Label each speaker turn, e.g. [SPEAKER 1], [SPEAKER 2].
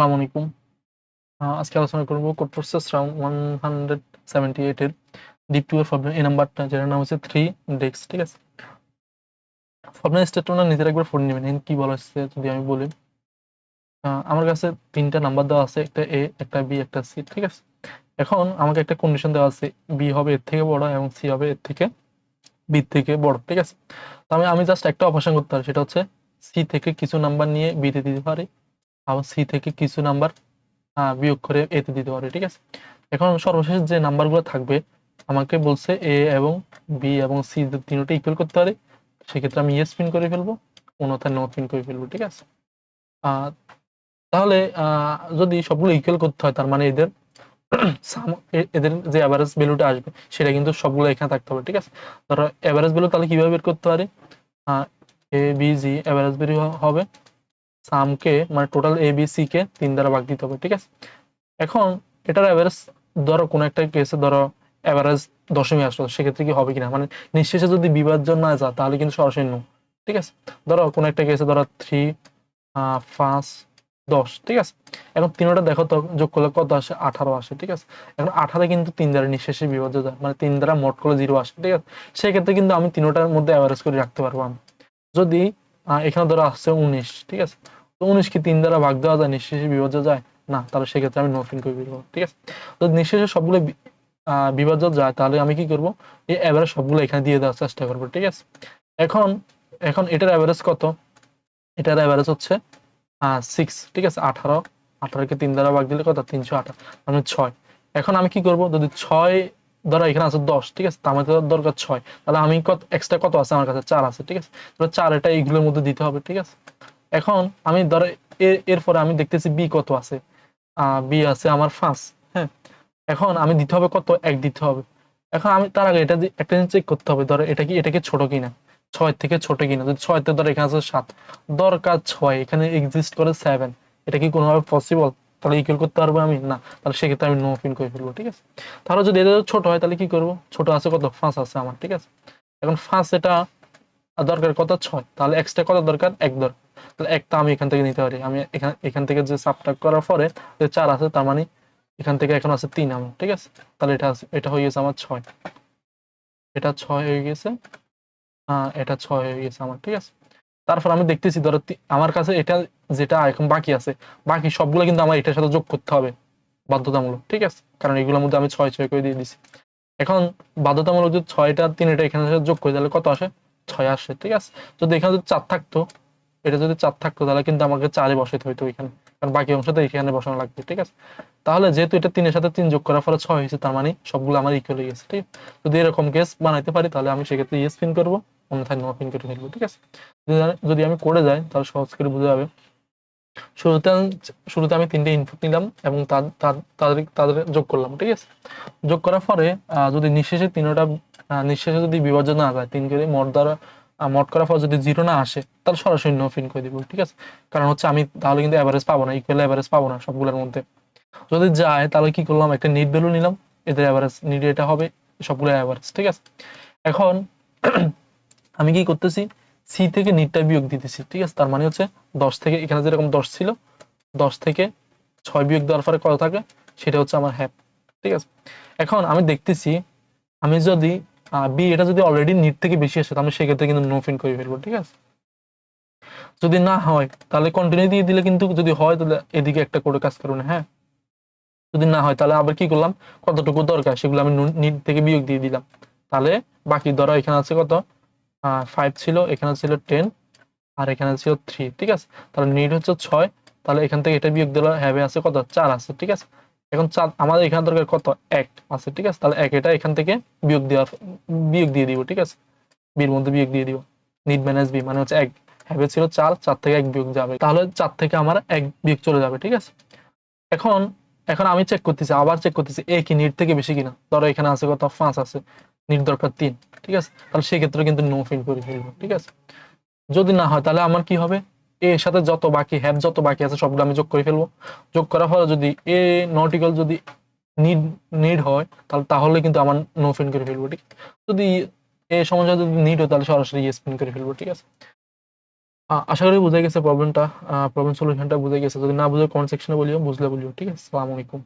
[SPEAKER 1] আসসালামু আলাইকুম। আজকে আলোচনা করব কোড প্রসেস রাউন্ড 178 এর ডিপ 2 এর প্রবলেম। এই নাম্বারটা যেটার নাম হচ্ছে 3 ডেক্স, ঠিক আছে? প্রবলেম স্টেটমেন্টটা নিজের একবার পড়ে নেবেন। এখানে কি বলা হচ্ছে যদি আমি বলি, আমার কাছে তিনটা নাম্বার দেওয়া আছে, একটা এ, একটা বি, একটা সি, ঠিক আছে? এখন আমাকে একটা কন্ডিশন দেওয়া আছে, বি হবে এর থেকে বড় এবং সি হবে এর থেকে বি থেকে বড়, ঠিক আছে? তো আমি জাস্ট একটা অপারেশন করতে পারি, সেটা হচ্ছে সি থেকে কিছু নাম্বার নিয়ে বি তে দিতে পারি, আবার সি থেকে কিছু নাম্বার বিয়োগ করে এতে দিতে পারি, ঠিক আছে? এখন সর্বশেষ যে নাম্বারগুলো থাকবে, আমাকে বলছে এ এবং বি এবং সি তিনটা ইকুয়াল করতে পারে, সেক্ষেত্রে আমি ইয়েস প্রিন্ট করে ফেলবো, অন্যথায় নো প্রিন্ট করে ফেলবো, ঠিক আছে? আহ, তাহলে যদি সবগুলো ইকুয়াল করতে হয়, তার মানে এদের এদের যে অ্যাভারেজ ভ্যালুটা আসবে সেটা কিন্তু সবগুলো এখানে থাকতে হবে, ঠিক আছে? ধরো অ্যাভারেজ ভ্যালু তাহলে কিভাবে বের করতে পারি? A B G average value হবে সামকে, মানে total A B C K 3 দ্বারা ভাগ দিতে হবে, ঠিক আছে? এখন এটার এভারেজ, ধরো কোনো একটা কেসে ধরো এভারেজ দশমিক আসলো, সেক্ষেত্রে কি হবে কিনা, মানে নিঃশেষে যদি বিভাজ্য না যায় তাহলে কিন্তু সরাসরি নো, ঠিক আছে? ধরো কোনো একটা কেসে ধরো 3 5 10, ঠিক আছে? এখন তিনটা দেখো তো যোগ করলে কত আসে, 18 আসে, ঠিক আছে? এখন 18 কিন্তু 3 দ্বারা নিঃশেষে বিভাজ্য যায়, মানে 3 দ্বারা মোট করলে 0 আসে, ঠিক আছে? সেক্ষেত্রে কিন্তু আমি তিনটার মধ্যে এভারেজ করে রাখতে পারবো আমি। যদি এখানে ধরো আসছে 19, ঠিক আছে? তো 19 কি 3 দ্বারা ভাগ দেওয়া যায়, নিঃশেষে বিভাজ্য যায় না, তাহলে সেক্ষেত্রে আমি নো প্রিন্ট করে ফেলবো, ঠিক আছে? তো নিঃশেষে সবগুলো বিভাজ্য যায়, তাহলে আমি কি করব, এই এভারেজ সবগুলো এখানে দিয়ে দেওয়ার চেষ্টা করবো, ঠিক আছে? এখন এখন এটার এভারেজ কত? এটার এভারেজ হচ্ছে 6, ঠিক আছে? 18 কে 3 দ্বারা ভাগ দিলে কত, 318, মানে 6। এখন আমি কি করব, যদি 6 ধরো এখানে আছে 10, ঠিক আছে? আমার দরকার 6, তাহলে আমি কত এক্সট্রা কত আছে, আমার কাছে 4 আছে, ঠিক আছে? তাহলে 4 এটা এইগুলোর মধ্যে দিতে হবে, ঠিক আছে? এখন আমি ধরো এরপরে আমি দেখতেছি বি কত আছে, বি আছে আমার 5, হ্যাঁ? এখন আমি দিতে হবে কত, 1 দিতে হবে। এখন আমি তার আগে এটা একটা জিনিস চেক করতে হবে, ধরো এটা কি ছোট কিনা, 6 থেকে ছোট কিনা। যদি 6 তে ধরো এখানে আছে 7, দরকার 6, এখানে এক্সিস্ট করে 7, এটা কি কোনোভাবে পসিবল? তাহলে ইকুয়াল করতে পারবো আমি না, তাহলে সেক্ষেত্রে আমি নো প্রিন্ট করে ফেলবো, ঠিক আছে? তাহলে যদি এটা ছোট হয় তাহলে কি করবো, ছোট আছে কত, 5 আছে আমার, ঠিক আছে? এখন 5 এটা দরকার কত, 6, তাহলে এক্সট্রা কত দরকার, 1 দরকার। তাহলে একটা আমি এখান থেকে নিতে পারি, আমি এখান থেকে যে সাবট্রাক্ট করার পরে যে 4 আছে, তার মানে এখান থেকে এখন আছে 3 আমার, ঠিক আছে? তাহলে এটা হয়ে গেছে আমার 6, এটা 6 হয়ে গেছে, এটা 6 হয়ে গেছে আমার, ঠিক আছে? তারপর আমি দেখতেছি ধরো আমার কাছে এটা যেটা এখন বাকি আছে, বাকি সবগুলো কিন্তু আমার এটার সাথে যোগ করতে হবে বাধ্যতামূলক, ঠিক আছে? কারণ এগুলোর মধ্যে আমি 6 6 করে দিয়ে দিছি। এখন বাধ্যতামূলক যদি 6টা 3টা এখানে যোগ করি তাহলে কত আসে, 6 আসে, ঠিক আছে? যদি এখানে যদি 4 থাকতো, এটা যদি 4 থাকতো তাহলে কিন্তু আমাকে 4 এ বসাইতে হইতো এখানে, কারণ বাকি অংশটা এখানে বসানো লাগবে, ঠিক আছে? তাহলে যেহেতু এটা 3 এর সাথে 3 যোগ করার ফলে 6 হয়েছে, তার মানে সবগুলো আমার ইকুয়াল হয়ে গেছে, ঠিক আছে? যদি এরকম কেস বানাইতে পারি তাহলে আমি সেক্ষেত্রে ইয়েস পিন করবো, অন্যথায় নো পিন করে ফেলবো, ঠিক আছে? যদি আমি করে যাই তাহলে সহজ করে বোঝা যাবে। শুরুতে শুরুতে আমি 3টে ইনপুট নিলাম এবং তাদের তাদের যোগ করলাম, ঠিক আছে? যোগ করার পরে যদি নিঃশেষে তিনটা নিঃশেষে যদি বিভাজ্য না যায়, 3 করে মোট দ্বারা মোট করার পর যদি 0 না আসে, তাহলে সরাসরি নো প্রিন্ট করে দিব, ঠিক আছে? কারণ হচ্ছে আমি তাহলে কিন্তু এভারেজ পাবো না, ইকুয়াল এভারেজ পাবো না সবগুলোর মধ্যে। যদি যায় তাহলে কি করলাম, একটা নিট ভ্যালু নিলাম, এদের এভারেজ নিট এটা হবে সবগুলো এভারেজ, ঠিক আছে? এখন আমি কি করতেছি, সি থেকে নিটটা বিয়োগ দিতেছি, ঠিক আছে? তার মানে হচ্ছে 10 থেকে, এখানে যেরকম 10 ছিল, 10 থেকে 6 বিয়োগ দেওয়ার পরে কত থাকে, সেটা হচ্ছে আমার হ্যাপ, ঠিক আছে? এখন আমি দেখতেছি, আমি যদি বি এটা যদি অলরেডি নিট থেকে বেশি আসে, তাহলে সেক্ষেত্রে কিন্তু নো প্রিন্ট করে ফেলবো, ঠিক আছে? যদি না হয় তাহলে কন্টিনিউ দিয়ে দিলে, কিন্তু যদি হয় তাহলে এদিকে একটা করে কাজ করুন, হ্যাঁ? যদি না হয় তাহলে আবার কি করলাম, কতটুকু দরকার সেগুলো আমি নিট থেকে বিয়োগ দিয়ে দিলাম, তাহলে বাকি ধরো এখানে আছে কত, 5 ছিল, এখানে ছিল 10, আর এখানে ছিল 3, ঠিক আছে? তাহলে নিট হচ্ছে 6, তাহলে এখান থেকে এটা বিয়োগ দিলে হ্যাভে আছে কত, 4 আছে, ঠিক আছে? এখন 4 আমাদের এখানে দরকার কত, 1 আছে, ঠিক আছে? তাহলে 1 এটা এখান থেকে বিয়োগ দিয়ে দিব, ঠিক আছে? বির মধ্যে বিয়োগ দিয়ে দিব, নিট মাইনাস বি মানে হচ্ছে 1, হ্যাভে ছিল 4, 4 থেকে 1 বিয়োগ যাবে, তাহলে 4 থেকে আমার 1 বিয়োগ চলে যাবে, ঠিক আছে? এখন এখন আমি চেক করতেছি, আবার চেক করতেছি এ কি নিট থেকে বেশি কিনা। ধরো এখানে আছে কত, 5 আছে, নিট দরকার 3, ঠিক আছে? তাহলে সেক্ষেত্রে কিন্তু নো ফিল করে ফেলবো, ঠিক আছে? যদি না হয় তাহলে আমার কি হবে, এর সাথে যত বাকি হ্যাভ যত বাকি আছে সবগুলো আমি যোগ করে ফেলবো। যোগ করার ফলে যদি এ নট ইকুয়াল, যদি নিড নিড হয় তাহলে কিন্তু আমার নো প্রিন্ট করে ফেলবো, ঠিক? যদি এ সমস্যা যদি নিড হয় তাহলে সরাসরি ইয়েস প্রিন্ট করে ফেলবো, ঠিক আছে? আশা করি বুঝে গেছে প্রবলেমটা, প্রবলেম সলিউশনটা বুঝে গেছে। যদি না বুঝে কমেন্ট সেকশনে বলিও, বুঝলে বলিও। ঠিক আছে, আসসালামু আলাইকুম।